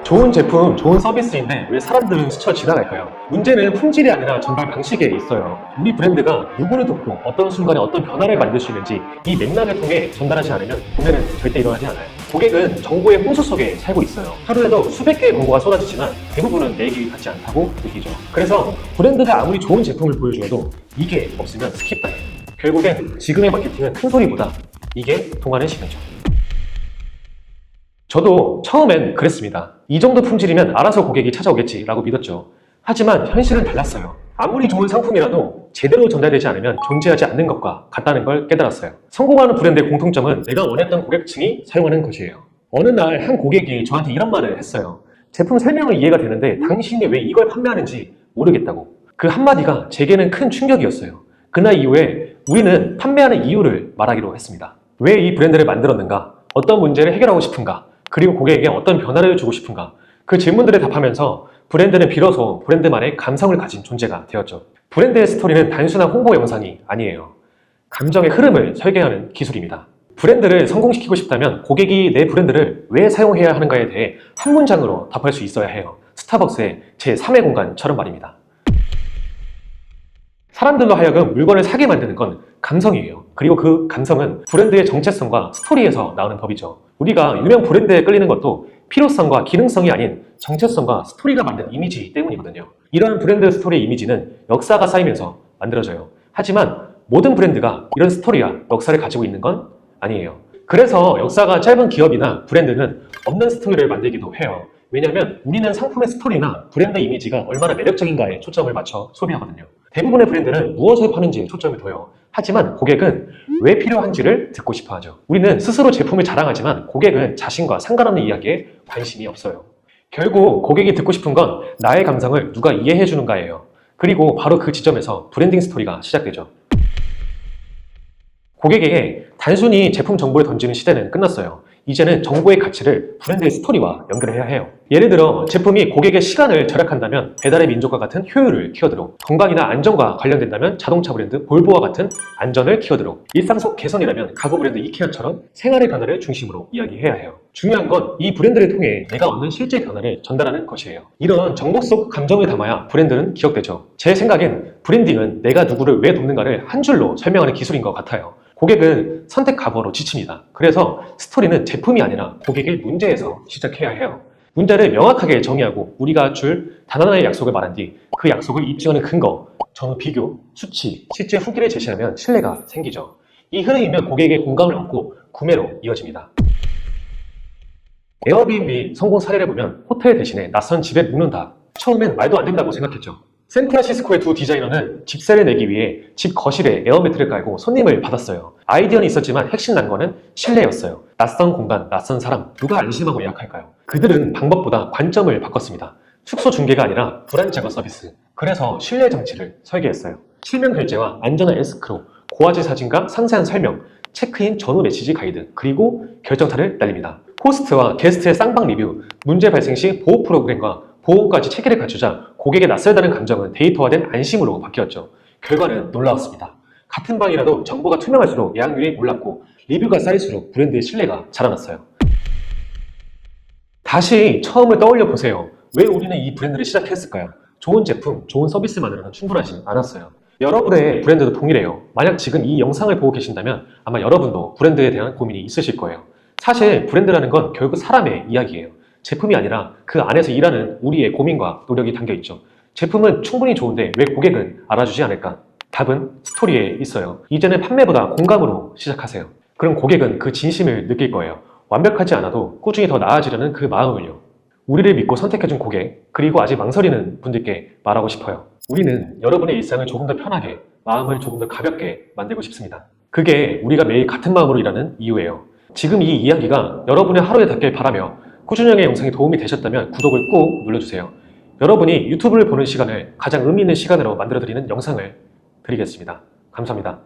좋은 제품, 좋은 서비스인데 왜 사람들은 스쳐 지나갈까요? 문제는 품질이 아니라 전달 방식에 있어요. 우리 브랜드가 누구를 돕고 어떤 순간에 어떤 변화를 만들 수 있는지 이 맥락을 통해 전달하지 않으면 구매는 절대 일어나지 않아요. 고객은 정보의 홍수 속에 살고 있어요. 하루에도 수백 개의 광고가 쏟아지지만 대부분은 내 얘기 같지 않다고 느끼죠. 그래서 브랜드가 아무리 좋은 제품을 보여주어도 이게 없으면 스킵당해요. 결국엔 지금의 마케팅은 큰 소리보다 이게 통하는 시간이죠. 저도 처음엔 그랬습니다. 이 정도 품질이면 알아서 고객이 찾아오겠지라고 믿었죠. 하지만 현실은 달랐어요. 아무리 좋은 상품이라도 제대로 전달되지 않으면 존재하지 않는 것과 같다는 걸 깨달았어요. 성공하는 브랜드의 공통점은 내가 원했던 고객층이 사용하는 것이에요. 어느 날 한 고객이 저한테 이런 말을 했어요. 제품 설명은 이해가 되는데 당신이 왜 이걸 판매하는지 모르겠다고. 그 한마디가 제게는 큰 충격이었어요. 그날 이후에 우리는 판매하는 이유를 말하기로 했습니다. 왜 이 브랜드를 만들었는가? 어떤 문제를 해결하고 싶은가? 그리고 고객에게 어떤 변화를 주고 싶은가? 그 질문들에 답하면서 브랜드는 비로소 브랜드만의 감성을 가진 존재가 되었죠. 브랜드의 스토리는 단순한 홍보 영상이 아니에요. 감정의 흐름을 설계하는 기술입니다. 브랜드를 성공시키고 싶다면 고객이 내 브랜드를 왜 사용해야 하는가에 대해 한 문장으로 답할 수 있어야 해요. 스타벅스의 제3의 공간처럼 말입니다. 사람들로 하여금 물건을 사게 만드는 건 감성이에요. 그리고 그 감성은 브랜드의 정체성과 스토리에서 나오는 법이죠. 우리가 유명 브랜드에 끌리는 것도 필요성과 기능성이 아닌 정체성과 스토리가 만든 이미지 때문이거든요. 이런 브랜드 스토리의 이미지는 역사가 쌓이면서 만들어져요. 하지만 모든 브랜드가 이런 스토리와 역사를 가지고 있는 건 아니에요. 그래서 역사가 짧은 기업이나 브랜드는 없는 스토리를 만들기도 해요. 왜냐하면 우리는 상품의 스토리나 브랜드 이미지가 얼마나 매력적인가에 초점을 맞춰 소비하거든요. 대부분의 브랜드는 무엇을 파는지에 초점을 둬요. 하지만 고객은 왜 필요한지를 듣고 싶어 하죠. 우리는 스스로 제품을 자랑하지만 고객은 자신과 상관없는 이야기에 관심이 없어요. 결국 고객이 듣고 싶은 건 나의 감성을 누가 이해해 주는가예요. 그리고 바로 그 지점에서 브랜딩 스토리가 시작되죠. 고객에게 단순히 제품 정보를 던지는 시대는 끝났어요. 이제는 정보의 가치를 브랜드의 스토리와 연결해야 해요. 예를 들어 제품이 고객의 시간을 절약한다면 배달의 민족과 같은 효율을 키워드로, 건강이나 안전과 관련된다면 자동차 브랜드 볼보와 같은 안전을 키워드로, 일상 속 개선이라면 가구 브랜드 이케아처럼 생활의 변화를 중심으로 이야기해야 해요. 중요한 건 이 브랜드를 통해 내가 얻는 실제 변화를 전달하는 것이에요. 이런 정보 속 감정을 담아야 브랜드는 기억되죠. 제 생각엔 브랜딩은 내가 누구를 왜 돕는가를 한 줄로 설명하는 기술인 것 같아요. 고객은 선택 과부하로 지칩니다. 그래서 스토리는 제품이 아니라 고객의 문제에서 시작해야 해요. 문제를 명확하게 정의하고 우리가 줄 단 하나의 약속을 말한 뒤 그 약속을 입증하는 근거, 전후 비교, 수치, 실제 후기를 제시하면 신뢰가 생기죠. 이 흐름이면 고객의 공감을 얻고 구매로 이어집니다. 에어비앤비 성공 사례를 보면 호텔 대신에 낯선 집에 묵는다. 처음엔 말도 안 된다고 생각했죠. 샌프란시스코의 두 디자이너는 집세를 내기 위해 집 거실에 에어매트를 깔고 손님을 받았어요. 아이디어는 있었지만 핵심 난 거는 신뢰였어요. 낯선 공간, 낯선 사람, 누가 안심하고 예약할까요? 그들은 방법보다 관점을 바꿨습니다. 숙소 중개가 아니라 불안 제거 서비스. 그래서 신뢰 장치를 설계했어요. 실명 결제와 안전한 에스크로, 고화질 사진과 상세한 설명, 체크인 전후 메시지 가이드, 그리고 결정타를 날립니다. 호스트와 게스트의 쌍방 리뷰, 문제 발생 시 보호 프로그램과 보험까지 체계를 갖추자 고객의 낯설다는 감정은 데이터화된 안심으로 바뀌었죠. 결과는 놀라웠습니다. 같은 방이라도 정보가 투명할수록 예약률이 올랐고 리뷰가 쌓일수록 브랜드의 신뢰가 자라났어요. 다시 처음을 떠올려 보세요. 왜 우리는 이 브랜드를 시작했을까요? 좋은 제품, 좋은 서비스만으로는 충분하지 않았어요. 여러분의 브랜드도 동일해요. 만약 지금 이 영상을 보고 계신다면 아마 여러분도 브랜드에 대한 고민이 있으실 거예요. 사실 브랜드라는 건 결국 사람의 이야기예요. 제품이 아니라 그 안에서 일하는 우리의 고민과 노력이 담겨있죠. 제품은 충분히 좋은데 왜 고객은 알아주지 않을까? 답은 스토리에 있어요. 이제는 판매보다 공감으로 시작하세요. 그럼 고객은 그 진심을 느낄 거예요. 완벽하지 않아도 꾸준히 더 나아지려는 그 마음을요. 우리를 믿고 선택해준 고객, 그리고 아직 망설이는 분들께 말하고 싶어요. 우리는 여러분의 일상을 조금 더 편하게, 마음을 조금 더 가볍게 만들고 싶습니다. 그게 우리가 매일 같은 마음으로 일하는 이유예요. 지금 이 이야기가 여러분의 하루에 닿길 바라며 꾸준형의 영상이 도움이 되셨다면 구독을 꼭 눌러주세요. 여러분이 유튜브를 보는 시간을 가장 의미 있는 시간으로 만들어드리는 영상을 드리겠습니다. 감사합니다.